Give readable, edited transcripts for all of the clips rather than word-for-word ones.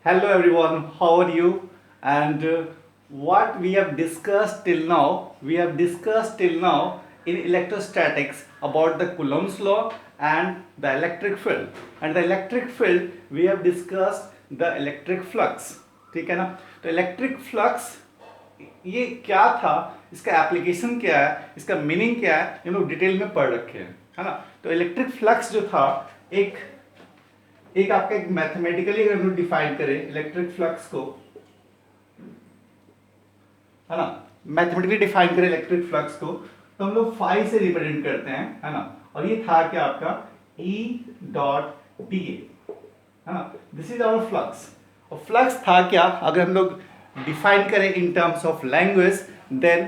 Hello everyone, how are you? And what we have discussed till now, in electrostatics about the Coulomb's law and the electric field. And the electric field we have discussed the electric flux. ठीक है ना? तो electric flux ये क्या था, इसका application क्या है, इसका मीनिंग क्या है, ये लोग डिटेल में पढ़ रखे हैं, है ना? तो इलेक्ट्रिक फ्लक्स जो था एक एक आपका एक मैथमेटिकली अगर हम डिफाइन करें इलेक्ट्रिक फ्लक्स को, है ना, मैथमेटिकली डिफाइन करें इलेक्ट्रिक फ्लक्स को, तो हम लोग फाई से रिप्रेजेंट करते हैं, है ना? और ये था क्या आपका E डॉट डी ए, है ना? This is our flux. और फ्लक्स था क्या, अगर हम लोग डिफाइन करें in terms of language, then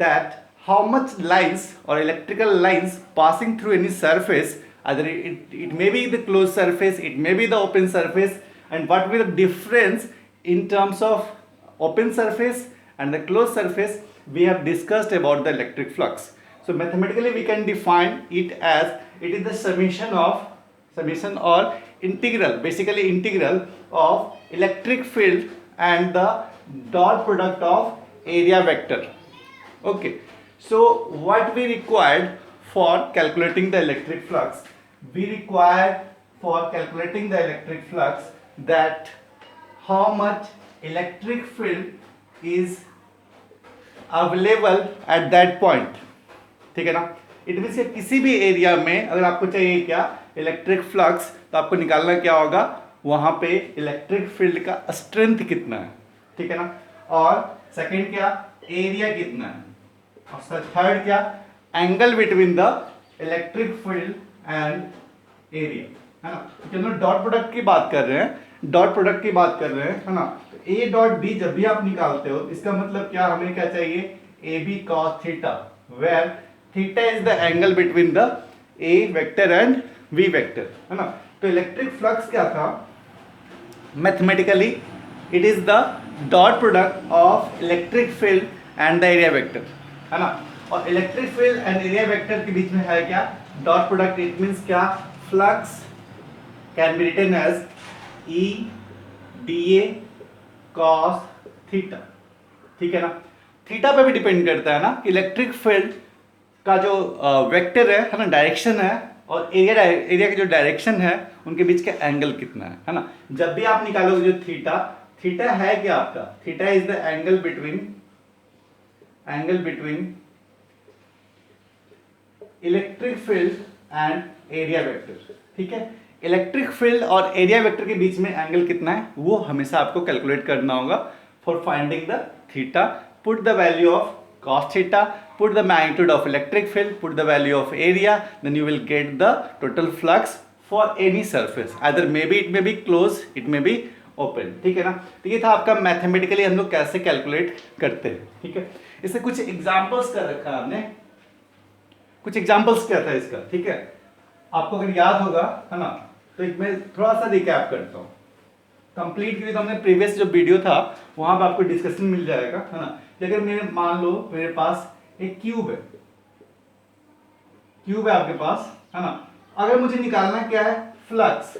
that how much lines और electrical lines passing through any surface, either it may be the closed surface, it may be the open surface, and what will be the difference in terms of open surface and the closed surface we have discussed about the electric flux. So mathematically we can define it as it is the summation or integral, basically integral of electric field and the dot product of area vector. Okay, so what we required for calculating the electric flux, we require for calculating the electric flux that how much electric field is available at that point. ठीक है ना? It means किसी भी area में अगर आपको चाहिए क्या इलेक्ट्रिक फ्लक्स, तो आपको निकालना क्या होगा, वहां पे इलेक्ट्रिक फील्ड का स्ट्रेंथ कितना है, ठीक है ना? और सेकंड क्या, एरिया कितना है, और थर्ड क्या, angle between the electric field and area, है ना? तो हम लोग डॉट प्रोडक्ट की बात कर रहे हैं, है ना? तो ए डॉट बी जब भी आप निकालते हो, इसका मतलब क्या, हमें क्या चाहिए, A B cos theta, where theta is the angle between the A vector and B vector, है ना? तो इलेक्ट्रिक फ्लक्स क्या था, mathematically it is the dot product of electric field and the area vector, है ना? और electric field and area vector के बीच में है क्या, डॉट प्रोडक्ट। इट मींस क्या, flux can be written as E D A cos theta, ठीक है ना? थीटा पे भी डिपेंड करता है ना, इलेक्ट्रिक फील्ड का जो वेक्टर है ना, डायरेक्शन है, और एरिया का जो डायरेक्शन है, उनके बीच का एंगल कितना है ना? जब भी आप निकालोगे जो थीटा है क्या आपका, theta is the angle between electric field and area vector, ठीक है? इलेक्ट्रिक फील्ड और एरिया वेक्टर के बीच में एंगल कितना है, वो हमेशा आपको कैलकुलेट करना होगा for finding the theta. Put the value of cos theta, put the magnitude of electric field, put the value of area, then you will get the total flux for any surface, either maybe it may be closed, it may be open, ठीक है ना? तो ये था आपका mathematically हम लोग कैसे कैलकुलेट करते हैं, ठीक है? इससे कुछ एग्जांपल्स कर रखा है हमने, कुछ एग्जांपल्स क्या था इसका, ठीक है? आपको अगर याद होगा, है ना, तो एक मैं थोड़ा सा रिकैप करता हूँ कंप्लीट के लिए। तो हमने प्रीवियस जो वीडियो था वहां पर आपको डिस्कशन मिल जाएगा, है ना? कि अगर मेरे मान लो मेरे पास एक क्यूब है आपके पास, है ना? अगर मुझे निकालना क्या है, फ्लक्स,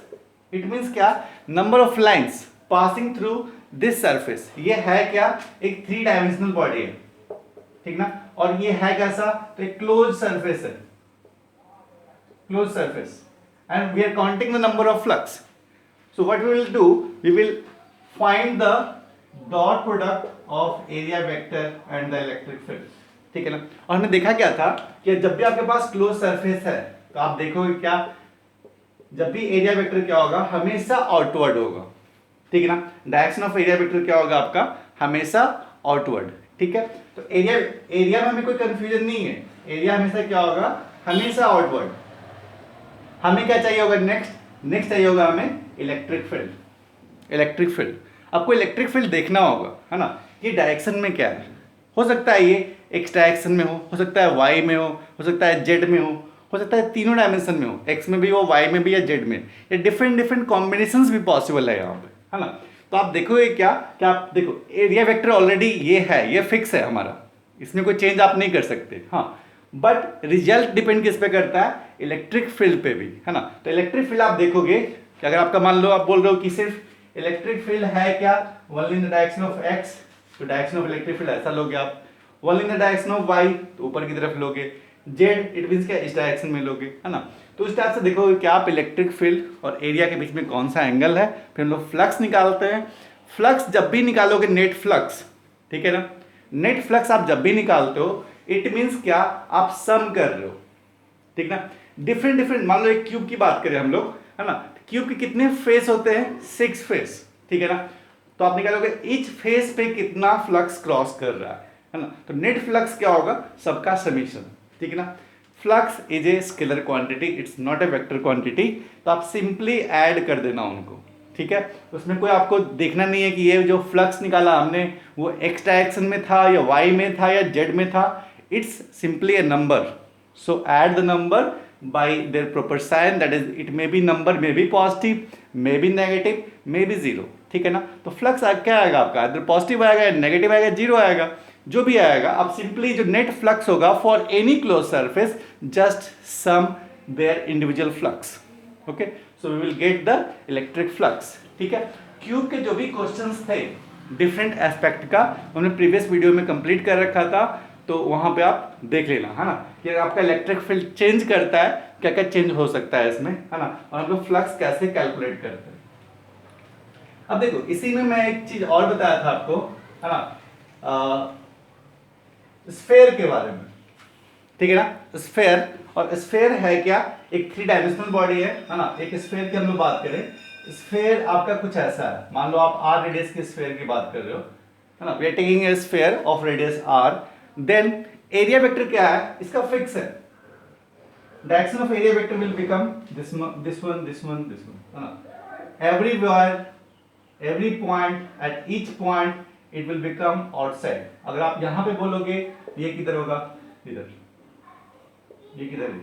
इट मींस क्या, number of lines passing through this surface. ये है क्या, एक 3 डायमेंशनल बॉडी है, ठीक ना? और ये है कैसा, तो एक क्लोज सरफेस है, close surface, and we are counting the number of flux. So what we will do, we will find the dot product of area vector and the electric field, ठीक है ना? और हमने देखा क्या था कि जब भी आपके पास क्लोज सरफेस है, तो आप देखोगे क्या, जब भी एरिया वेक्टर क्या होगा, हमेशा आउटवर्ड होगा, ठीक है ना? डायरेक्शन ऑफ एरिया वेक्टर क्या होगा आपका, हमेशा आउटवर्ड, ठीक है? तो एरिया में हमें कोई कंफ्यूजन नहीं है, एरिया हमेशा क्या होगा, हमेशा आउटवर्ड। हमें क्या चाहिए होगा, नेक्स्ट चाहिए होगा हमें इलेक्ट्रिक फील्ड। आपको इलेक्ट्रिक फील्ड देखना होगा, है ना? ये डायरेक्शन में क्या है, हो सकता है ये एक्स डायरेक्शन में हो सकता है वाई में हो सकता है जेड में हो सकता है तीनों डायमेंशन में हो, एक्स में भी हो, वाई में भी या जेड में, या डिफरेंट कॉम्बिनेशंस भी पॉसिबल है यहाँ पे, है ना? तो आप देखोगे क्या आप देखो एरिया वेक्टर ऑलरेडी ये है, ये फिक्स है हमारा, इसमें कोई चेंज आप नहीं कर सकते, हाँ, बट रिजल्ट डिपेंड किस पे करता है, इलेक्ट्रिक फील्ड पे भी, है ना? तो इलेक्ट्रिक फील्ड आप देखोगे कि अगर आपका मान लो आप बोल रहे हो कि सिर्फ इलेक्ट्रिक फील्ड है क्या, one in the direction of X, तो डायरेक्शन ऑफ इलेक्ट्रिक फील्ड ऐसा लोगे आप, one in the direction of Y तो ऊपर की तरफ लोगे, जेड इट मींस क्या इस डायरेक्शन में लोगे, है ना। तो इस टाइप से देखोगे कि आप इलेक्ट्रिक फील्ड और एरिया के बीच में कौन सा एंगल है, फिर हम लोग फ्लक्स निकालते हैं। फ्लक्स जब भी निकालोगे नेट फ्लक्स, ठीक है ना, नेट फ्लक्स आप जब भी निकालते हो इट मींस क्या, आप सम कर रहे हो, ठीक ना। डिफरेंट मान लो एक क्यूब की बात करें हम लोग, है ना, क्यूब के कितने फेस होते हैं, 6 फेस, ठीक है ना। तो आप निकालोगे ईच फेस पे कितना फ्लक्स क्रॉस कर रहा है ना। तो नेट फ्लक्स क्या होगा, सबका समीशन, ठीक है ना। Flux is a scalar quantity, it's not a vector quantity, तो आप सिंपली ऐड कर देना उनको, ठीक है। उसमें कोई आपको देखना नहीं है कि ये जो फ्लक्स निकाला हमने वो एक्स डायरेक्शन में था या वाई में था या जेड में था, it's simply A number, so add the number by their proper sign, that is it may be number, may be positive, may be negative, may be zero, ठीक है ना। तो फ्लक्स क्या आएगा आपका, इधर पॉजिटिव आएगा या नेगेटिव आएगा, जीरो आएगा, जो भी आएगा आप सिंपली जो नेट फ्लक्स होगा for any close surface just sum their individual flux, okay, so we will get the electric flux, ठीक है। क्यूब के जो भी क्वेश्चंस थे डिफरेंट एस्पेक्ट का हमने प्रीवियस वीडियो में कंप्लीट कर रखा था, तो वहां पे आप देख लेना, है ना, कि आपका इलेक्ट्रिक फील्ड चेंज करता है, क्या क्या चेंज हो सकता है इसमें, है ना, और हम लोग फ्लक्स कैसे कैलकुलेट करते हैं। अब देखो इसी में मैं एक चीज और बताया था आपको, है ना, स्फेयर के बारे में, ठीक है ना। स्फेयर, और स्फेयर है क्या, एक 3 डायमेंशनल बॉडी है ना। एक स्फेयर की हम लोग बात करें, स्फेयर आपका कुछ ऐसा है, मान लो आप r रेडियस के स्फेयर की बात कर रहे हो, है ना, we are taking a sphere of radius r, then area vector क्या है, इसका फिक्स है, direction of area vector will become this one, this one, this one, this one, है ना। Everywhere, every point, at each point it will become outside. अगर आप यहां पे बोलोगे ये किधर होगा, इधर, ये किधर,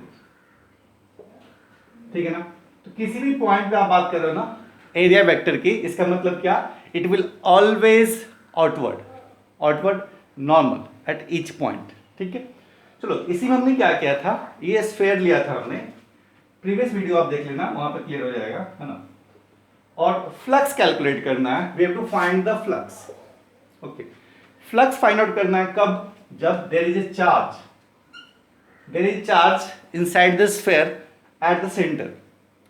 ठीक है ना। तो किसी भी पॉइंट पे आप बात कर रहे हो ना एरिया वेक्टर की, इसका मतलब क्या, it will always outward, outward normal at each point, ठीक है। चलो इसी में हमने क्या किया था, ये स्फेयर लिया था हमने, प्रीवियस वीडियो आप देख लेना वहां पर क्लियर हो जाएगा, है ना। और फ्लक्स कैलकुलेट करना है, we have to find the flux, okay. Flux find out करना है कब, जब there is a charge, there is charge inside the sphere at the centre,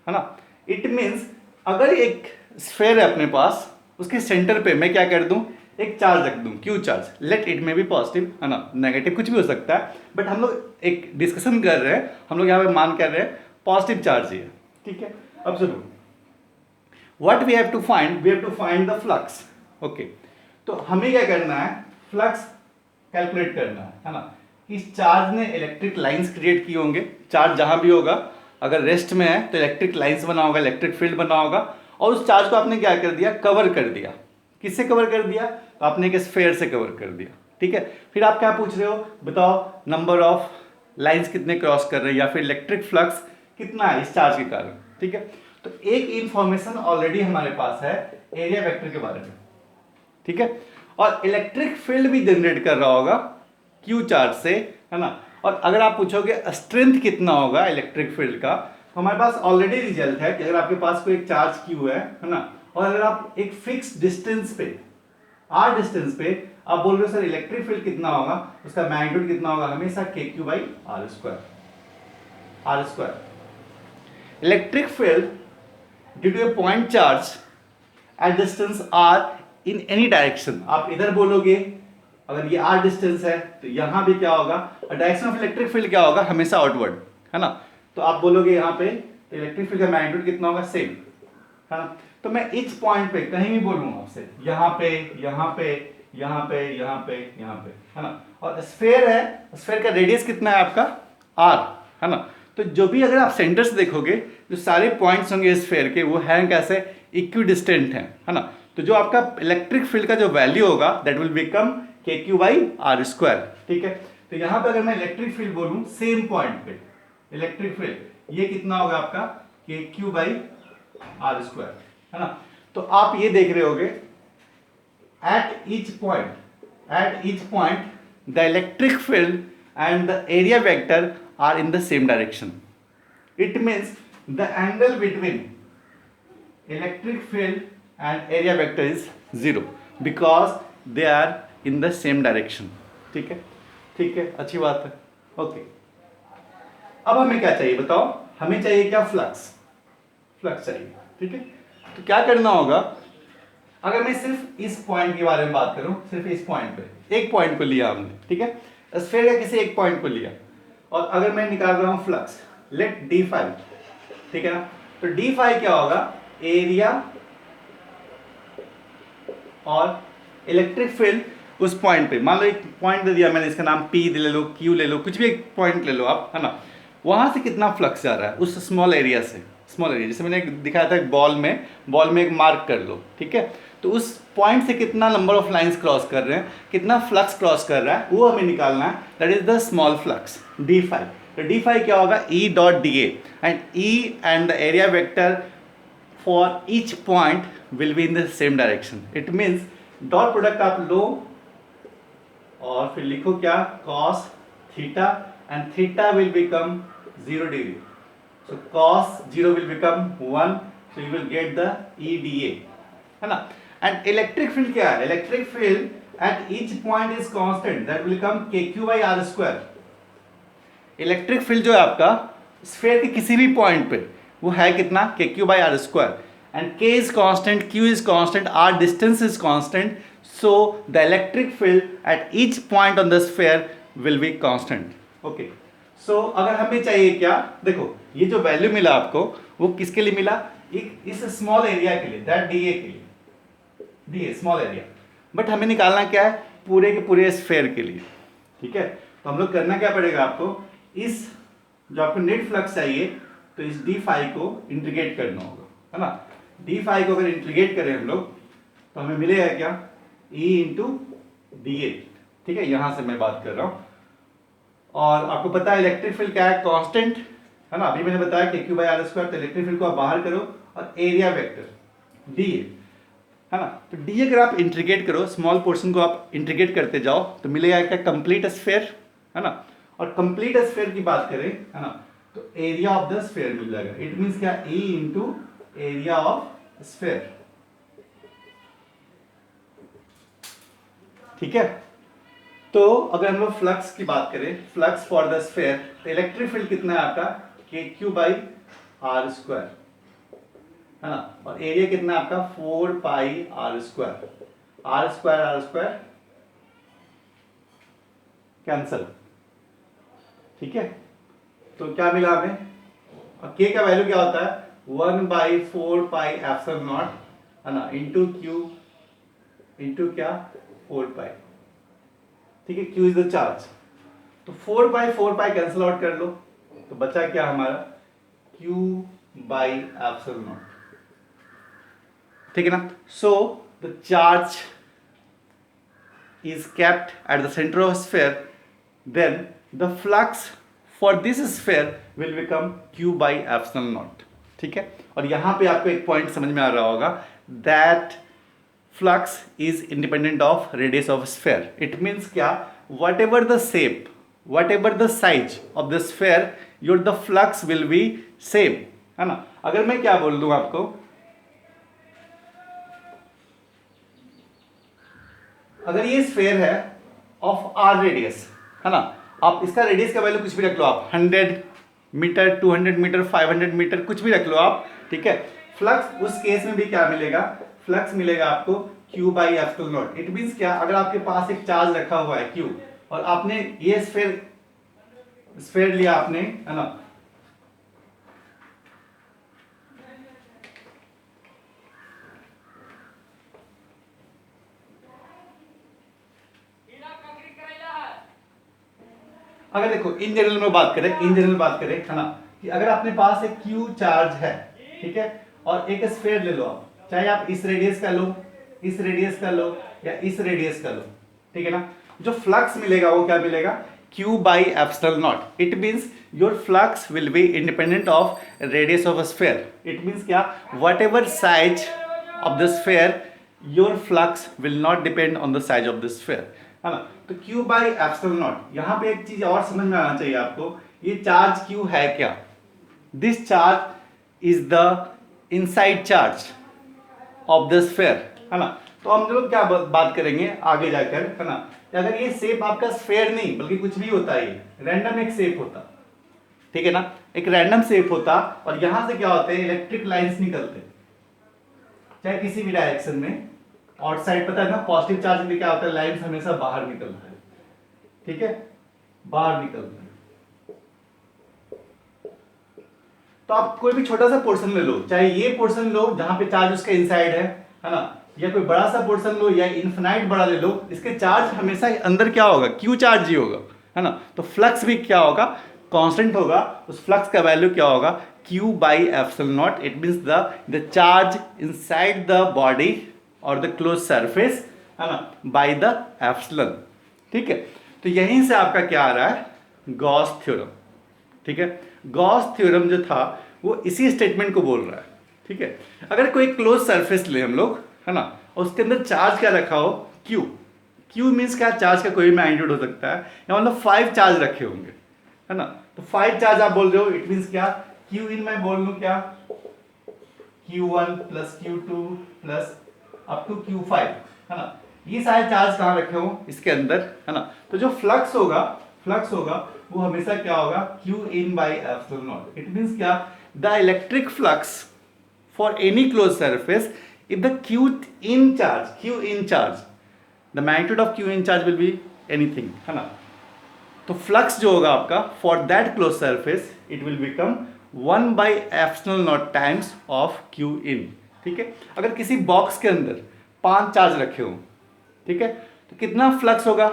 है ना। इट मींस अगर एक स्फेयर है अपने पास, उसके सेंटर पे मैं क्या कर दूं, एक चार्ज रख दूं, क्यू चार्ज, लेट इट में भी पॉजिटिव, है ना, नेगेटिव कुछ भी हो सकता है, बट हम लोग एक डिस्कशन कर रहे हैं, हम लोग यहाँ पे मान कर रहे हैं पॉजिटिव चार्ज ही है, ठीक है। अब सुनो, what we have to find, we have to find the flux, okay. तो हमें क्या करना है, फ्लक्स कैलकुलेट करना है ना। इस चार्ज ने इलेक्ट्रिक लाइंस क्रिएट किए होंगे, चार्ज जहां भी होगा अगर रेस्ट में है तो इलेक्ट्रिक लाइंस बना होगा, इलेक्ट्रिक फील्ड बना होगा, और उस चार्ज को आपने क्या कर दिया, कवर कर दिया। किससे कवर कर दिया, तो आपने एक स्फेयर से कवर कर दिया, ठीक है। फिर आप क्या पूछ रहे हो, बताओ नंबर ऑफ लाइंस कितने क्रॉस कर रहे हैं, या फिर इलेक्ट्रिक फ्लक्स कितना है इस चार्ज के कारण, ठीक है। तो एक इंफॉर्मेशन ऑलरेडी हमारे पास है एरिया वेक्टर के बारे में, ठीक है, और इलेक्ट्रिक फील्ड भी जनरेट कर रहा होगा क्यू चार्ज से, है ना। और अगर आप पूछोगे स्ट्रेंथ कितना होगा इलेक्ट्रिक फील्ड का, तो हमारे पास ऑलरेडी रिजल्ट है कि अगर आपके पास कोई एक चार्ज क्यू है ना, और अगर आप एक फिक्स डिस्टेंस पे, आर डिस्टेंस पे आप बोल रहे हो सर इलेक्ट्रिक फील्ड कितना होगा, उसका मैग्नीट्यूड कितना होगा, हमेशा K Q by R square, R square. Electric field due to a point charge at distance R in any direction, आप इधर बोलोगे अगर ये आर डिस्टेंस है तो यहां भी क्या होगा, डायरेक्शन ऑफ इलेक्ट्रिक फील्ड क्या होगा, हमेशा आउटवर्ड, है ना। तो आप बोलोगे यहाँ पे तो इलेक्ट्रिक फील्ड का मैग्नीट्यूड कितना होगा, सेम, है ना। तो मैं इस पॉइंट पे कहीं भी बोलूंगा आपसे, यहाँ पे, यहाँ पे, यहाँ पे, यहाँ पे, यहाँ पे, है ना। और स्फेयर है, स्फेयर का रेडियस कितना है आपका, आर, है ना। तो जो भी अगर आप सेंटर से देखोगे जो सारे पॉइंट्स होंगे स्फेयर के वो हैं कैसे, इक्विडिस्टेंट हैं, है ना। तो जो आपका इलेक्ट्रिक फील्ड का जो वैल्यू होगा दैट विल बिकम के क्यू बाई आर स्क्वायर, ठीक है। तो यहाँ पे अगर मैं इलेक्ट्रिक फील्ड बोलूँ सेम पॉइंट पे, इलेक्ट्रिक फील्ड ये कितना होगा आपका, के क्यू बाई आर स्क्वायर, है ना। तो आप ये देख रहे होगे at each point the electric field and the area vector are in the same direction, it means the angle between electric field and area vector is 0 because they are in the same direction. ठीक है, ठीक है, अच्छी बात है. Okay, अब हमें क्या चाहिए बताओ? हमें चाहिए क्या? फ्लक्स. फ्लक्स चाहिए. ठीक है, तो क्या करना होगा? अगर मैं सिर्फ इस पॉइंट के बारे में बात करूं, सिर्फ इस पॉइंट पे, एक पॉइंट को लिया हमने, ठीक है, स्फीयर का किसी एक पॉइंट को लिया, और अगर मैं निकाल रहा हूं फ्लक्स, लेट d5, ठीक है ना, तो d5 क्या होगा? एरिया और इलेक्ट्रिक फील्ड उस पॉइंट पे. मान लो एक पॉइंट दे दिया मैंने, इसका नाम P ले लो, Q ले लो, कुछ भी एक पॉइंट ले लो आप, है ना, वहां से कितना फ्लक्स जा रहा है उस स्मॉल एरिया से. स्मॉल एरिया जैसे मैंने दिखाया था, एक बॉल में एक मार्क कर लो, ठीक है, तो उस पॉइंट से कितना नंबर ऑफ लाइंस क्रॉस कर रहे हैं, कितना फ्लक्स क्रॉस कर रहा है, वो हमें निकालना है. That is the small flux d5. तो d5 क्या होगा? E dot da, and E and the area vector for each point will be in the same direction. It means dot product आप लो और फिर लिखो क्या? cos theta, and theta will become 0 degree. So cos 0 will become 1, so you will get the EDA, है ना. And electric field क्या है? Electric field at each point is constant, that will become KQ by R square. Electric field जो है आपका sphere के किसी भी पॉइंट पे, वो है कितना? KQ by R square. And K is constant, Q is constant, R distance is constant, so the electric field at each point on the sphere will be constant. Okay. So अगर हमें चाहिए क्या? देखो ये जो वैल्यू मिला आपको, वो किसके लिए मिला? एक इस स्मॉल एरिया के लिए, दैट DA के लिए, DA स्मॉल एरिया. बट हमें निकालना क्या है? पूरे के पूरे स्फीयर के लिए. ठीक है, तो हम लोग करना क्या पड़ेगा आपको? इस जो आपको नेट फ्लक्स चाहिए, तो इस d5 को इंटीग्रेट करना होगा, है ना. d5 को अगर इंटीग्रेट करें हम लोग, तो हमें मिलेगा क्या? E into DA. ठीक है, यहां से मैं बात कर रहा हूं. और आपको पता है इलेक्ट्रिक फील्ड क्या है? कांस्टेंट, है ना. अभी मैंने बताया कि Q बाई आर स्क्वायर. तो इलेक्ट्रिक फील्ड को आप बाहर करो और एरिया वेक्टर DA, है ना. तो DA अगर आप इंटीग्रेट करो, स्मॉल पोर्शन को आप इंटीग्रेट करते जाओ, तो मिलेगा क्या? कंप्लीट स्फीयर, है ना. और कंप्लीट स्फीयर की बात करें, है ना, तो एरिया ऑफ द स्फीयर मिल जाएगा. इट मींस क्या? E into area of sphere. ठीक है, तो अगर हम लोग फ्लक्स की बात करें, फ्लक्स फॉर द स्फीयर, तो इलेक्ट्रिक फील्ड कितना है आपका? KQ बाई आर स्क्वायर, है ना. और एरिया कितना है आपका? 4 pi R square. R square cancel. ठीक है, तो क्या मिला हमें? और K का वैल्यू क्या होता है? 1 बाई 4 पाई एप्सिलॉन नॉट, है ना, इंटू Q इंटू क्या? 4 पाई. ठीक है, Q इज द चार्ज. तो 4 पाई कैंसिल आउट कर लो, तो बचा क्या हमारा? Q by epsilon not. ठीक है ना. So the charge is kept at the center of sphere, then the flux for this sphere will become Q by epsilon naught. ठीक है, और यहां पे आपको एक पॉइंट समझ में आ रहा होगा, that flux is independent of radius of sphere. It means क्या? whatever the shape, whatever the size of the sphere, the flux will be same, है ना. अगर मैं क्या बोल दूं आपको, अगर ये स्फीयर है ऑफ आर रेडियस, है ना, आप इसका रेडियस का वैल्यू कुछ भी रख लो आप, 100 मीटर, 200 मीटर, 500 मीटर, कुछ भी रख लो आप. ठीक है, फ्लक्स उस केस में भी क्या मिलेगा? फ्लक्स मिलेगा आपको Q by epsilon naught. It means क्या? अगर आपके पास एक चार्ज रखा हुआ है Q, और आपने ये स्फीयर लिया आपने, है ना, अगर देखो इन जनरल में बात करें, है ना, कि अगर अपने पास एक Q चार्ज है, ठीक है, और एक स्फीयर ले लो आप, चाहे आप इस रेडियस का लो, इस रेडियस का लो, या इस रेडियस का लो. ठीक है ना. जो फ्लक्स मिलेगा वो क्या मिलेगा? Q by epsilon naught. It means your flux will be independent of radius of sphere. It means क्या? Whatever size of the sphere, your flux will not depend on the size of the sphere, है ना. तो Q by epsilon not. यहां पे एक चीज और समझ में आना चाहिए आपको, ये चार्ज Q है क्या? This charge is the inside charge, of the sphere, है ना। तो हम लोग क्या बात करेंगे आगे जाकर, है ना, अगर ये शेप आपका स्फेयर नहीं बल्कि कुछ भी होता है, रैंडम एक शेप होता, ठीक है ना, एक रैंडम शेप होता, और यहां से क्या होते हैं, इलेक्ट्रिक लाइंस निकलते, चाहे किसी भी डायरेक्शन में। आउटसाइड पता है ना, पॉजिटिव चार्ज में क्या होता है, लाइंस हमेशा बाहर निकलता है, ठीक है, बाहर निकलता है। तो आप कोई भी छोटा सा पोर्शन ले लो, चाहे ये पोर्शन लो जहां पे चार्ज उसके इनसाइड है ना, या कोई बड़ा सा पोर्शन लो या इन्फिनाइट बड़ा ले लो, इसके चार्ज हमेशा अंदर क्या होगा, क्यू चार्ज ही होगा, है ना। तो फ्लक्स भी क्या होगा, कांस्टेंट होगा। उस फ्लक्स का वैल्यू क्या होगा, Q by epsilon naught. It means the charge inside the body और द क्लोज सरफेस, है ना, बाय द एप्सिलॉन, ठीक है। तो यहीं से आपका क्या आ रहा है, गॉस थ्योरम, ठीक है। गॉस थ्योरम जो था वो इसी स्टेटमेंट को बोल रहा है, ठीक है। अगर कोई क्लोज सरफेस ले हम लोग, है ना, और उसके अंदर चार्ज क्या रखा हो, क्यू। क्यू मीन्स क्या, चार्ज का कोई भी मैग्नीट्यूड हो सकता है, या मतलब 5 चार्ज रखे होंगे, है ना। तो 5 चार्ज आप बोल रहे हो, इट मीन्स क्या, क्यू इन मैं बोल लूं क्या, Q1 plus Q2 plus up to Q5, है ना। ये सारे चार्ज कहाँ रखे हो, इसके अंदर, है ना। तो जो फ्लक्स होगा वो हमेशा क्या होगा, Q in by epsilon naught। It means क्या, the electric flux for any close surface if the Q in charge the magnitude of Q in charge will be anything, है ना। तो फ्लक्स जो होगा आपका for that close surface it will become 1 by epsilon naught times of Q in, ठीक है। अगर किसी बॉक्स के अंदर 5 चार्ज रखे हो, ठीक है, तो कितना फ्लक्स होगा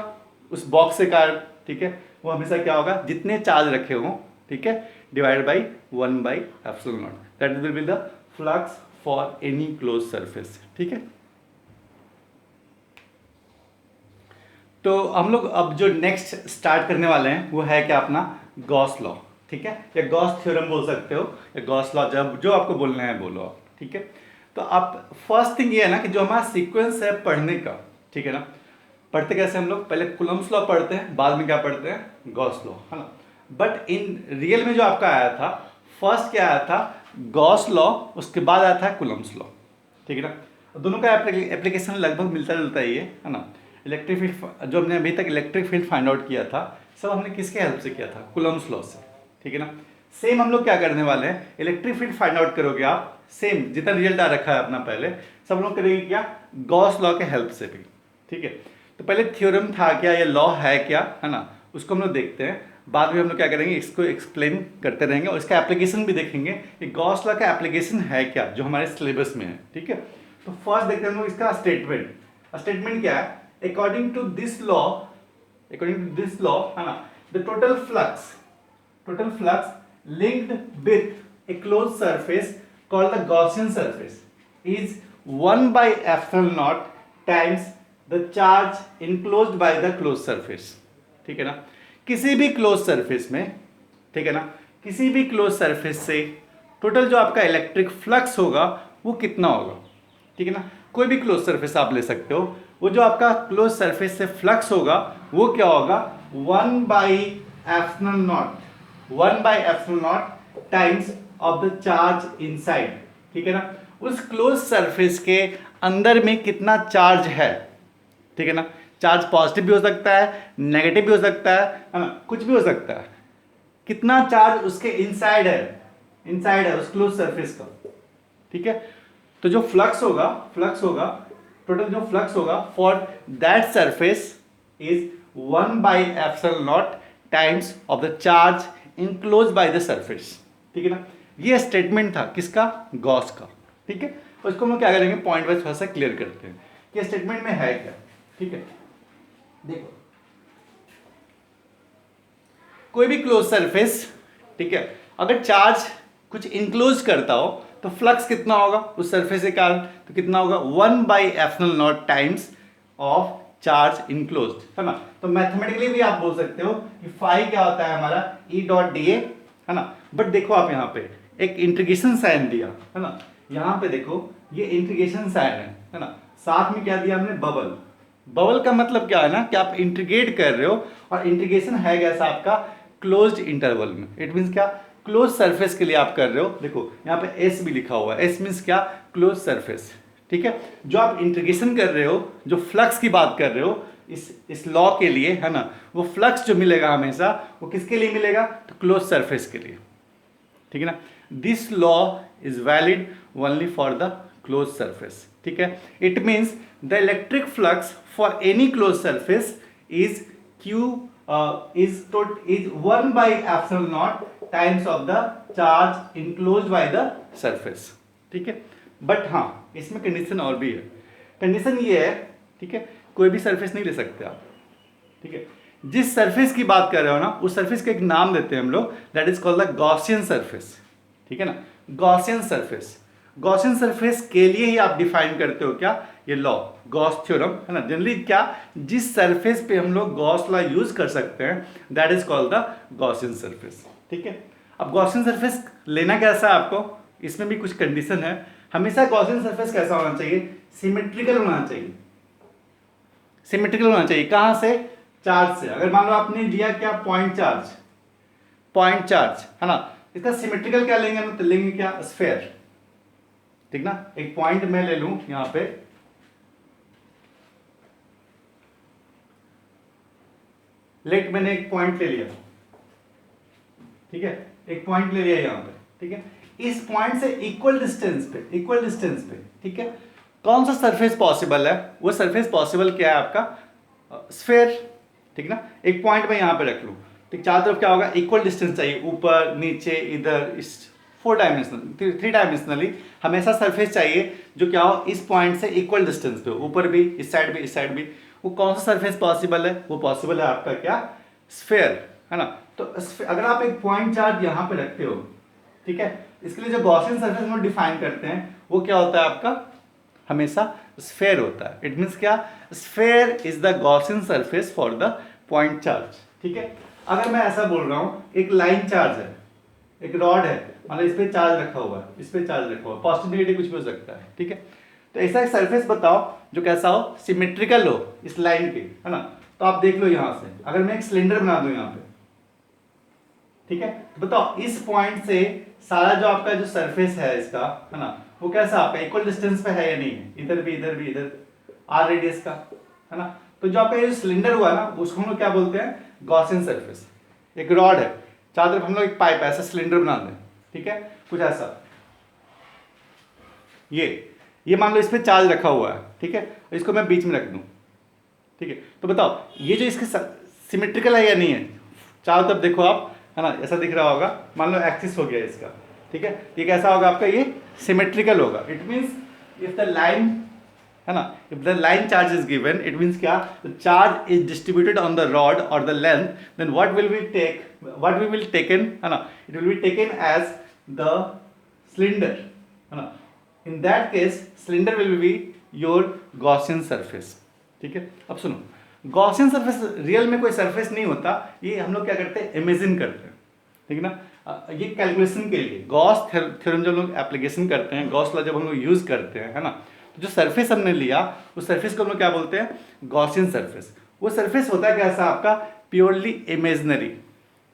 उस बॉक्स से कारण, ठीक है, वो हमेशा क्या होगा, जितने चार्ज रखे हो, ठीक है, divide by 1 by epsilon naught, that will be the flux for any close surface, ठीक है। तो हम लोग अब जो नेक्स्ट स्टार्ट करने वाले हैं वो है क्या, अपना गॉस लॉ, ठीक है, या गॉस थ्योरम बोल सकते हो, या गॉस लॉ, जब जो आपको बोलना है बोलो आप, ठीक है। तो आप फर्स्ट थिंग ये है ना कि जो हमारा सीक्वेंस है पढ़ने का, ठीक है ना, पढ़ते कैसे हम लोग, पहले कुलम्स लॉ पढ़ते हैं, बाद में क्या पढ़ते हैं, गॉस लॉ, है ना। बट इन रियल में जो आपका आया था, फर्स्ट क्या आया था, गॉस लॉ, उसके बाद आया था कुलम्स लॉ, ठीक है ना। दोनों का एप्लीकेशन लगभग मिलता जुलता ही है ना। इलेक्ट्रिक फील्ड जो हमने अभी तक इलेक्ट्रिक फील्ड फाइंड आउट किया था, सब हमने किसके हेल्प से किया था, कुलम्स लॉ से, ठीक है ना। सेम हम लोग क्या करने वाले हैं, इलेक्ट्रिक फील्ड फाइंड आउट करोगे आप, सेम जितना रिजल्ट आ रखा है अपना पहले, सब लोग करेंगे क्या, गॉस लॉ के हेल्प से भी, ठीक है। तो पहले थ्योरम था क्या, ये लॉ है क्या, है ना, उसको हम लोग देखते हैं। बाद में हम लोग क्या करेंगे, इसको एक्सप्लेन करते रहेंगे और इसका एप्लीकेशन भी देखेंगे कि गॉस लॉ का एप्लीकेशन है क्या, जो हमारे सिलेबस में है, ठीक है। तो फर्स्ट देखते हैं हम लोग इसका स्टेटमेंट क्या है, अकॉर्डिंग टू दिस लॉ, है ना, the total flux linked with a closed surface called the Gaussian surface is 1 by epsilon naught times the charge enclosed by the closed surface, ठीक है ना। किसी भी क्लोज सरफेस में, ठीक है ना, किसी भी क्लोज सरफेस से टोटल जो आपका इलेक्ट्रिक फ्लक्स होगा वो कितना होगा, ठीक है ना। कोई भी क्लोज सरफेस आप ले सकते हो, वो जो आपका क्लोज सरफेस से फ्लक्स होगा वो क्या होगा, 1 by epsilon naught times of the charge inside, ठीक है ना। उस क्लोज सरफेस के अंदर में कितना चार्ज है, ठीक है ना। चार्ज पॉजिटिव भी हो सकता है, नेगेटिव भी हो सकता है ना, कुछ भी हो सकता है। कितना चार्ज उसके इनसाइड है उस क्लोज सरफेस का, ठीक है। तो जो फ्लक्स होगा टोटल जो फ्लक्स होगा for that surface is 1 by epsilon naught times of the charge enclose by the surface, ठीक है ना। ये स्टेटमेंट था किसका, गॉस का, ठीक है। तो इसको हम लोग क्या करेंगे, पॉइंट वाइज थोड़ा सा क्लियर करते हैं कि स्टेटमेंट में है क्या, ठीक है। देखो कोई भी क्लोज सरफेस, ठीक है, अगर चार्ज कुछ इंक्लोज करता हो तो फ्लक्स कितना होगा उस सरफेस के कारण, तो कितना होगा, 1 by epsilon naught times of charge enclosed, है ना। तो मैथमेटिकली भी आप बोल सकते हो कि फाई क्या होता है हमारा, E डॉट डी ए, है ना। बट देखो आप यहाँ पे एक इंटीग्रेशन साइन दिया, है ना, यहाँ पे देखो ये इंटीग्रेशन साइन है ना, साथ में क्या दिया हमने, बबल का मतलब क्या है ना कि आप इंटीग्रेट कर रहे हो, और इंटीग्रेशन है कैसा आपका, क्लोज्ड इंटरवल में। इट मीन्स क्या, क्लोज सरफेस के लिए आप कर रहे हो। देखो यहाँ पे एस भी लिखा हुआ है, एस मीन्स क्या, क्लोज सरफेस, ठीक है। जो आप इंटीग्रेशन कर रहे हो, जो फ्लक्स की बात कर रहे हो इस लॉ के लिए, है ना, वो फ्लक्स जो मिलेगा हमेशा वो किसके लिए मिलेगा, तो क्लोज सरफेस के लिए, ठीक है ना। This law is valid only for the close surface, ठीक है। It means the electric flux for any close surface is Q is 1 by epsilon naught times of the charge enclosed by the surface, ठीक है। But हाँ, इसमें condition और भी है। Condition ये है, ठीक है, कोई भी सरफेस नहीं ले सकते आप, ठीक है। जिस सरफेस की बात कर रहे हो ना, उस सरफेस का एक नाम देते हैं हम लोग, that is called the Gaussian surface, ठीक है ना। गॉसियन सरफेस, गॉसियन सरफेस के लिए ही आप डिफाइन करते हो क्या, ये लॉ, गॉस थ्योरम, है ना। जनरली क्या, जिस सरफेस पे हम लोग गॉस लॉ यूज कर सकते हैं, that is called the Gaussian surface, ठीक है। अब गॉसियन सरफेस लेना कैसा है आपको, इसमें भी कुछ कंडीशन है। हमेशा गॉसियन सरफेस कैसा होना चाहिए, सिमेट्रिकल होना चाहिए। सिमेट्रिकल होना चाहिए कहां से, चार्ज से। अगर मान लो आपने दिया क्या, पॉइंट चार्ज, पॉइंट चार्ज, है ना, इसका सिमेट्रिकल क्या लेंगे, तो लेंगे क्या, स्फेयर, ठीक ना। एक पॉइंट मैं ले लूं यहां पे, लेट मैंने एक पॉइंट ले लिया, ठीक है, एक पॉइंट ले लिया यहां पे, ठीक है। इस पॉइंट से इक्वल डिस्टेंस पे, इक्वल डिस्टेंस पे, ठीक है, कौन सा सरफेस पॉसिबल है, वो सरफेस पॉसिबल क्या है आपका, स्फेयर, ठीक ना। एक पॉइंट मैं यहां पे रख लूं, ठीक, चारों तरफ क्या होगा, इक्वल डिस्टेंस चाहिए, ऊपर नीचे इधर, इस 4 डायमेंशनल 3 डायमेंशनली हमेशा सरफेस चाहिए जो क्या हो, इस पॉइंट से इक्वल डिस्टेंस पे, ऊपर भी, इस साइड भी, इस साइड भी। वो कौन सा सरफेस पॉसिबल है, वो पॉसिबल है आपका क्या, स्फेयर, है ना। तो अगर आप एक पॉइंट चार्ज यहां पे रखते हो, ठीक है, इसके लिए जो गॉसियन सरफेस हम डिफाइन करते हैं वो क्या होता है आपका, हमेशा स्फेयर होता है। इट मींस क्या, sphere is the Gaussian surface for the point charge, ठीक है। अगर मैं ऐसा बोल रहा हूं, एक लाइन चार्ज है, एक रॉड है, मतलब इस पे चार्ज रखा हुआ है, इस पे चार्ज रखा हुआ है, पॉजिटिव नेगेटिव कुछ भी हो सकता है, ठीक है। तो ऐसा एक सरफेस बताओ जो कैसा हो, सिमेट्रिकल हो इस लाइन के, है ना। तो आप देख लो यहां से, अगर मैं एक सिलेंडर बना दूं यहां पे, ठीक है, तो बताओ इस पॉइंट से सारा जो आपका जो सरफेस है इसका, है ना, वो कैसा आपका इक्वल डिस्टेंस पे है या नहीं है, इधर भी इधर भी इधर, आर रेडियस का, है ना। तो जो आपका ये सिलेंडर हुआ ना, उसको हम लोग क्या बोलते हैं, गॉसियन सरफेस। एक रॉड है, चारों तरफ हम लोग एक पाइप ऐसा सिलेंडर बना दें, ठीक है, कुछ ऐसा, ये मान लो इस पे चार्ज रखा हुआ है, ठीक है, इसको मैं बीच में रख दूं, ठीक है। तो बताओ ये जो इसके सिमेट्रिकल है या नहीं है, चारों तरफ देखो आप, है ना, ऐसा दिख रहा होगा, मान लो एक्सिस हो गया इसका, ठीक है, ये कैसा होगा आपका, ये सिमेट्रिकल होगा। It means if the line, है ना, if the line charge is given, it means क्या, the charge is distributed on the rod और the length, then what we will taken, है ना, it will be taken as the cylinder, है ना। In that case cylinder will be your Gaussian surface, ठीक है। अब सुनो, गॉसियन सरफेस रियल में कोई सरफेस नहीं होता, ये हम लोग क्या करते हैं, इमेजिन करते हैं, ठीक है ना। ये कैलकुलेशन के लिए गॉस थ्योरम जब लोग एप्लीकेशन करते हैं, गॉस लॉ जब हम लोग यूज करते हैं, है ना, तो जो सरफेस हमने लिया उस सरफेस को हम लोग क्या बोलते हैं, गॉसियन सरफेस। वो सरफेस होता है कैसा आपका, प्योरली इमेजनरी,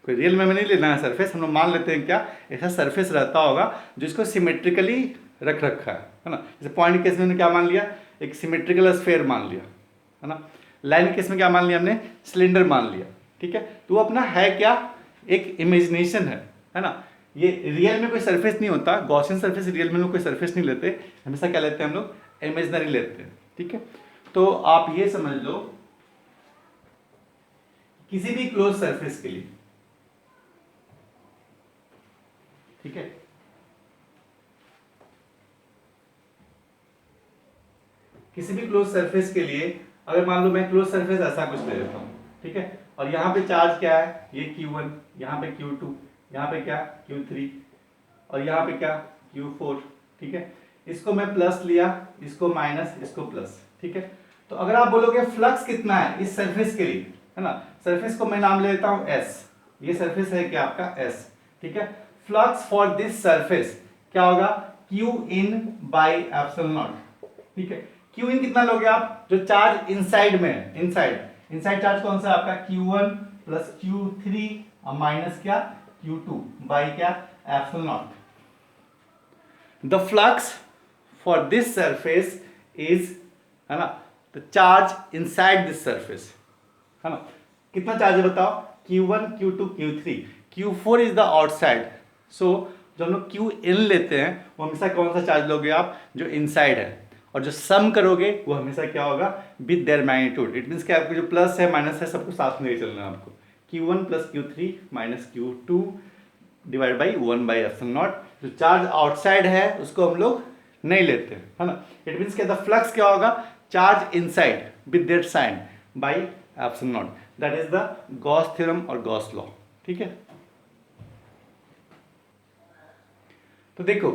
कोई रियल में नहीं लेना है सरफेस, हम लोग मान लेते हैं क्या, ऐसा सरफेस रहता होगा जिसको सिमेट्रिकली रख रखा है ना। जैसे पॉइंट केस में क्या मान लिया, एक सिमेट्रिकल स्फेयर मान लिया, है ना। लाइन केस में क्या मान लिया हमने, सिलेंडर मान लिया, ठीक है। तो वो अपना है क्या, एक इमेजिनेशन है ना। ये रियल में कोई सरफेस नहीं होता, गॉसियन सरफेस रियल में लोग कोई सरफेस नहीं लेते, हमेशा क्या लेते हैं हम लोग, इमेजिनरी लेते हैं, ठीक है। तो आप ये समझ लो, किसी भी क्लोज सरफेस के लिए, ठीक है, किसी भी क्लोज सरफेस के लिए, अगर मान लो मैं क्लोज सरफेस ऐसा कुछ ले लेता हूं, ठीक है, और यहां पे चार्ज क्या है, ये Q1, यहां पे Q2, यहां पे क्या Q3, और यहां पे क्या Q4, ठीक है। इसको मैं प्लस लिया, इसको माइनस, इसको प्लस, ठीक है। तो अगर आप बोलोगे फ्लक्स कितना है इस सरफेस के लिए, है ना, सरफेस को मैं नाम ले लेता हूं S, ये सरफेस है क्या आपका S, ठीक है। फ्लक्स फॉर दिस सरफेस क्या होगा, Q in by epsilon not, ठीक है। Q in कितना लोगे आप, जो चार्ज इनसाइड में है, इनसाइड चार्ज कौन सा है आपका, Q1 प्लस Q3 और माइनस क्या Q2 बाई क्या epsilon not. The flux for this surface is, है ना, the charge inside this surface, है ना, कितना चार्ज है बताओ, Q1 Q2 Q3, Q4 is the outside. सो जो हम लोग क्यू इन लेते हैं वो हमेशा कौन सा चार्ज लोगे आप, जो इनसाइड है, और जो सम करोगे वो हमेशा क्या होगा, with their magnitude. It means कि आपको जो प्लस है माइनस है सबको साथ में लेके चलना है आपको, Q1 plus Q3 minus Q2 divide by 1 by epsilon not. जो चार्ज आउटसाइड है उसको हम लोग नहीं लेते, है ना। इट मीन्स द फ्लक्स क्या होगा, charge inside with their sign by epsilon naught. That is the Gauss theorem और गॉस लॉ, ठीक है। तो देखो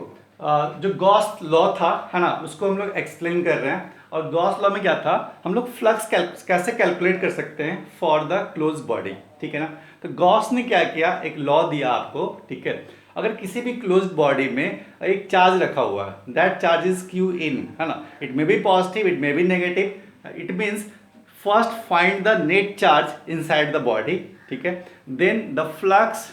जो गॉस लॉ था, है ना, उसको हम लोग एक्सप्लेन कर रहे हैं। और गॉस लॉ में क्या था, हम लोग फ्लक्स कैसे कैलकुलेट कर सकते हैं फॉर द क्लोज बॉडी, ठीक है ना। तो गॉस ने क्या किया, एक लॉ दिया आपको, ठीक है। अगर किसी भी क्लोज बॉडी में एक चार्ज रखा हुआ है, that charge is Q in, है ना, it may be positive, it may be negative, it means first find the net charge inside the body, ठीक है, then the flux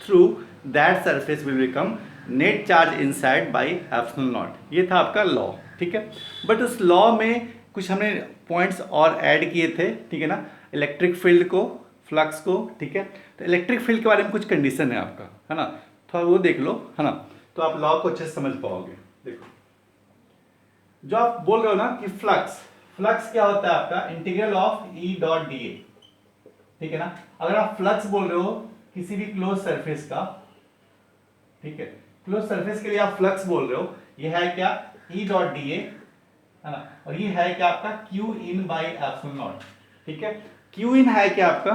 through that surface will become net charge inside by epsilon naught. ये था आपका law, ठीक है। But उस law में कुछ हमने पॉइंट्स और ऐड किए थे, ठीक है ना, इलेक्ट्रिक फील्ड को, फ्लक्स को, ठीक है। तो इलेक्ट्रिक फील्ड के बारे में कुछ कंडीशन है आपका, है ना, थोड़ा वो देख लो, है ना, तो आप लॉ को अच्छे से समझ पाओगे। देखो जो आप बोल रहे हो ना कि फ्लक्स, फ्लक्स क्या होता है आपका, integral of E dot D A, ठीक है ना। अगर आप फ्लक्स बोल रहे हो किसी भी क्लोज सरफेस का, ठीक है, क्लोज सरफेस के लिए आप फ्लक्स बोल रहे हो, ये है क्या, ई डॉट डी ए, है ना, और ये है क्या आपका Q in by epsilon not, ठीक है। क्यू इन है क्या आपका,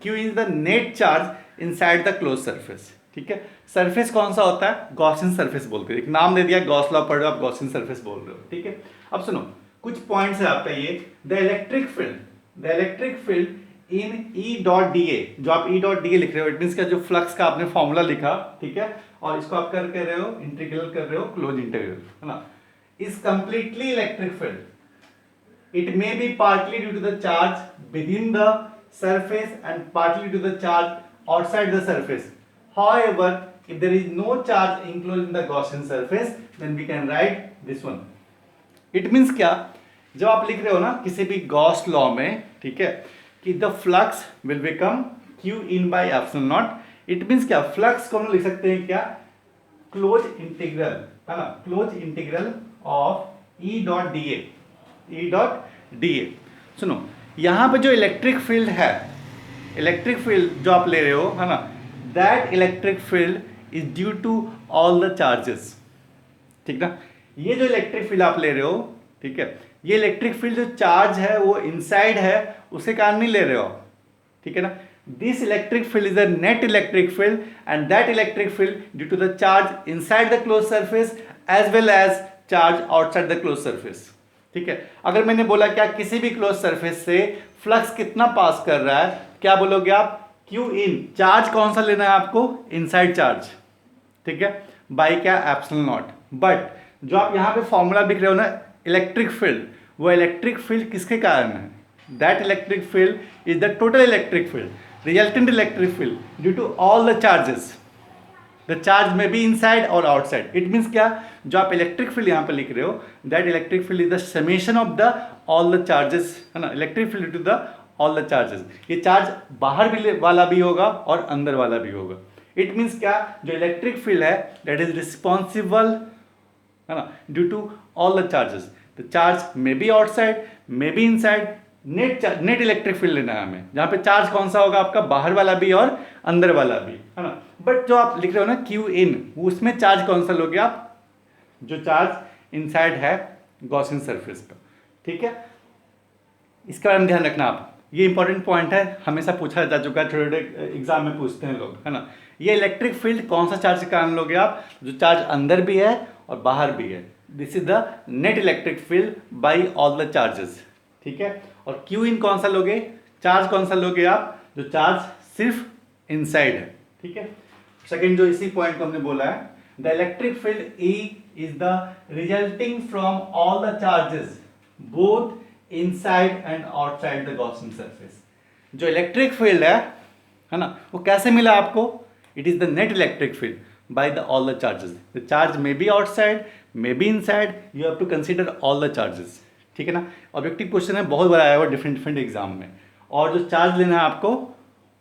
Q in the net charge inside the close surface, ठीक है। सरफेस कौन सा होता है, गॉसियन सरफेस बोलते हैं, एक नाम दे दिया, गॉस लॉ पढ़ रहे हो आप, गॉसियन सरफेस बोल रहे हो, ठीक है। अब सुनो कुछ पॉइंट्स है आपका, ये the electric field, the electric field in E dot D A, जो आप ई डॉट डी ए लिख रहे हो, इट मीन्स का जो फ्लक्स का आपने फॉर्मूला लिखा, ठीक है, और इसको आप कर रहे हो इंटीग्रल कर रहे हो, क्लोज इंटीग्रल, है ना, is completely electric field. It may be partly due to the charge within the surface and partly due to the charge outside the surface. However, if there is no charge enclosed in the Gaussian surface, then we can write this one. It means क्या, जब आप लिख रहे हो ना किसी भी Gauss law में, ठीक है, कि the flux will become Q in by epsilon naught. It means क्या, फ्लक्स को हम लिख सकते हैं क्या, क्लोज इंटीग्रल, है ना, close integral of E dot D A, E dot D A. सुनो यहाँ पे जो इलेक्ट्रिक फील्ड है, इलेक्ट्रिक फील्ड जो आप ले रहे हो, है ना, that electric field is due to all the charges, ठीक ना। ये जो इलेक्ट्रिक फील्ड आप ले रहे हो, ठीक है, ये इलेक्ट्रिक फील्ड जो चार्ज है वो इनसाइड है, उसके कारण नहीं ले रहे हो, ठीक है ना। This electric field is a net electric field and that electric field due to the charge inside the close surface as well as charge outside the close surface, ठीक है। अगर मैंने बोला क्या, किसी भी क्लोज सरफेस से फ्लक्स कितना पास कर रहा है, क्या बोलोगे आप, क्यू इन, चार्ज कौन सा लेना है आपको, इनसाइड चार्ज, ठीक है, बाई क्या, एप्सिलॉन नॉट। बट जो आप यहाँ पे फॉर्मूला लिख रहे हो ना, इलेक्ट्रिक फील्ड, वो इलेक्ट्रिक फील्ड किसके कारण है, that electric field is the total electric field, resultant electric field due to all the charges, the charge may be inside और आउटसाइड। इट मीन्स क्या, जो आप इलेक्ट्रिक फील्ड यहाँ पे लिख रहे हो, that electric field is the summation of the all the charges, है ना, electric field due to the all the charges. ये चार्ज बाहर भी वाला भी होगा और अंदर वाला भी होगा। इट मीन्स क्या, जो इलेक्ट्रिक फील्ड है दैट इज रिस्पॉन्सिबल, है ना, due to all the charges. The charge may be outside, may be inside, net electric field लेना है हमें, जहाँ पे चार्ज कौन सा होगा आपका, बाहर वाला भी और अंदर वाला भी, है ना। बट जो आप लिख रहे हो ना क्यू इन, उसमें चार्ज कौन सा लोगे आप, जो चार्ज इनसाइड है गॉसियन सरफेस का, ठीक है। इसके बारे में ध्यान रखना आप, ये इंपॉर्टेंट पॉइंट है, हमेशा पूछा जा चुका है, छोटे छोटे एग्जाम में पूछते हैं लोग, है ना। ये इलेक्ट्रिक फील्ड कौन सा चार्ज के कारण लोगे आप, जो चार्ज अंदर भी है और बाहर भी है। This is the net electric field by all the charges, ठीक है। और क्यू इन कौन सा लोगे, चार्ज कौन सा लोगे आप, जो चार्ज सिर्फ इनसाइड है, ठीक है। सेकेंड जो इसी पॉइंट को हमने बोला है, the electric field E is the resulting from all the charges both inside and outside the Gaussian surface. जो इलेक्ट्रिक फील्ड है ना, वो कैसे मिला आपको, it is the net electric field by the all the charges. The charge may be outside, may be inside, you have to consider all the charges, ठीक है ना। ऑब्जेक्टिव क्वेश्चन है, बहुत बार आया हुआ डिफरेंट डिफरेंट एग्जाम में। और जो चार्ज लेना है आपको,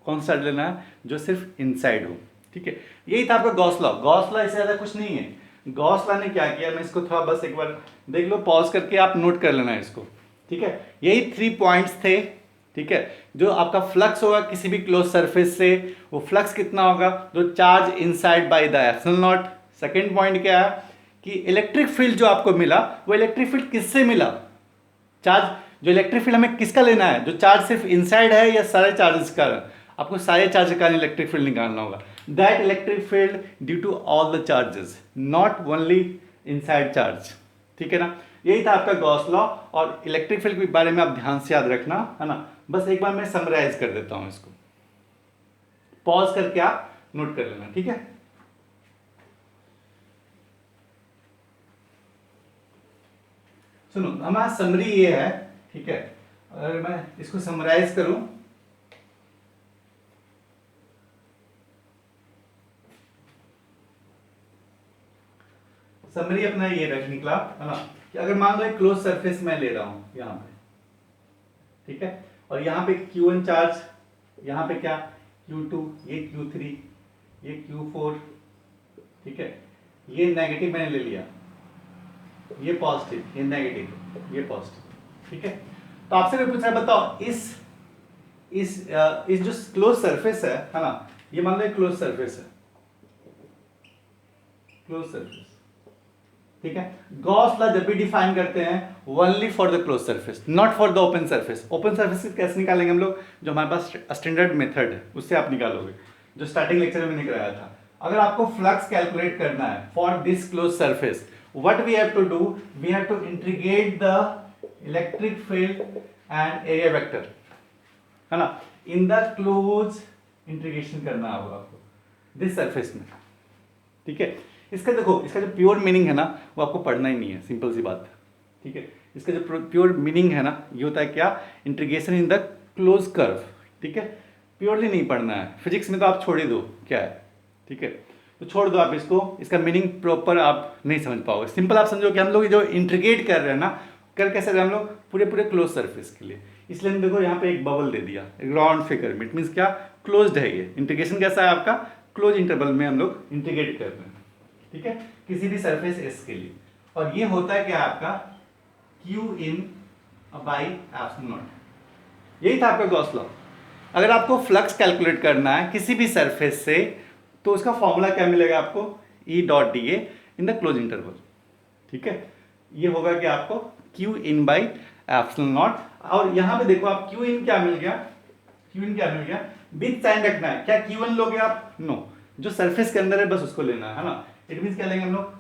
कौन सा चार्ज लेना है, जो सिर्फ इनसाइड हो, ठीक है। यही था आपका गॉस लॉ। गॉस लॉ इससे ज़्यादा कुछ नहीं है। गॉस लॉ ने क्या किया, मैं इसको थोड़ा बस एक बार देख लो, पॉज करके आप नोट कर लेना इसको, ठीक है। यही 3 पॉइंट्स थे, ठीक है। जो आपका फ्लक्स होगा किसी भी क्लोज सरफेस से, वो फ्लक्स कितना होगा, जो charge inside by the epsilon not. Second point क्या है कि इलेक्ट्रिक फील्ड जो आपको मिला, वो इलेक्ट्रिक फील्ड किससे मिला, चार्ज, जो इलेक्ट्रिक फील्ड हमें किसका लेना है, जो चार्ज सिर्फ इनसाइड है या सारे चार्जेस का, आपको सारे चार्ज का इलेक्ट्रिक फील्ड निकालना होगा। That electric field due to all the charges, not only inside charge, ठीक है ना। यही था आपका गॉस लॉ। और इलेक्ट्रिक फील्ड के बारे में आप ध्यान से याद रखना, है ना। बस एक बार मैं समराइज कर देता हूं इसको, पॉज करके आप नोट कर लेना, ठीक है। सुनो, हमारा समरी ये है, ठीक है। अगर मैं इसको समराइज करूं, समरी अपना ये रख निकला, है ना, कि अगर मान लो एक क्लोज सरफेस मैं ले रहा हूं यहां पे, ठीक है। और यहाँ पे Q1 चार्ज, यहाँ पे क्या Q2, ये Q3, ये Q4, ठीक है। ये नेगेटिव मैंने ले लिया, ये पॉजिटिव, ये नेगेटिव, ये पॉजिटिव, ठीक है। तो आपसे मैं पूछ रहा बताओ, इस जो क्लोज सरफेस है ना, ये मान लो एक क्लोज सरफेस है, क्लोज सरफेस, ठीक है। गॉस लॉ जब भी डिफाइन करते हैं, only for the close surface, not for the open surface. Open surface कैसे निकालेंगे हम लोग, जो हमारे पास स्टैंडर्ड मेथड है उससे आप निकालोगे, जो स्टार्टिंग लेक्चर में मैंने कराया था। अगर आपको फ्लक्स कैलकुलेट करना है for this close surface, what we have to do, we have to integrate the electric field and area vector, है ना, इन द क्लोज, इंटीग्रेशन करना होगा आपको दिस सरफेस में, ठीक है। इसका देखो, इसका जो प्योर मीनिंग है ना, वो आपको पढ़ना ही नहीं है, सिंपल सी बात है, ठीक है। इसका जो प्योर मीनिंग है ना, ये होता है क्या, integration in the close curve, ठीक है। प्योरली नहीं पढ़ना है, फिजिक्स में तो आप छोड़ ही दो क्या है, ठीक है। तो छोड़ दो आप इसको, इसका मीनिंग प्रॉपर आप नहीं समझ पाओगे। सिंपल आप समझो कि हम लोग जो इंटीग्रेट कर रहे हैं ना, कर कैसे रहे हम लोग, पूरे पूरे क्लोज सरफेस के लिए। इसलिए हम देखो यहाँ पे एक बबल दे दिया, एक राउंड फिगर में, इट मीन्स क्या, क्लोज्ड है ये। इंटीग्रेशन कैसा है आपका, क्लोज इंटरवल में हम लोग इंटीग्रेट कर रहे हैं, ठीक है, किसी भी सरफेस एस के लिए। और ये होता है क्या आपका Q in by epsilon not. यही था आपका गॉस लॉ। अगर आपको फ्लक्स कैलकुलेट करना है किसी भी सरफेस से, तो उसका फॉर्मूला क्या मिलेगा आपको, E dot D A in the close interval, ठीक है। ये होगा कि आपको Q in by epsilon not. और यहां पे देखो आप Q in क्या मिल गया, Q in क्या मिल गया, विद साइन रखना है। क्या Q1 लोगे आप, नो, जो सरफेस के अंदर है बस उसको लेना है ना। इट मीन्स क्या लेंगे हम लोग,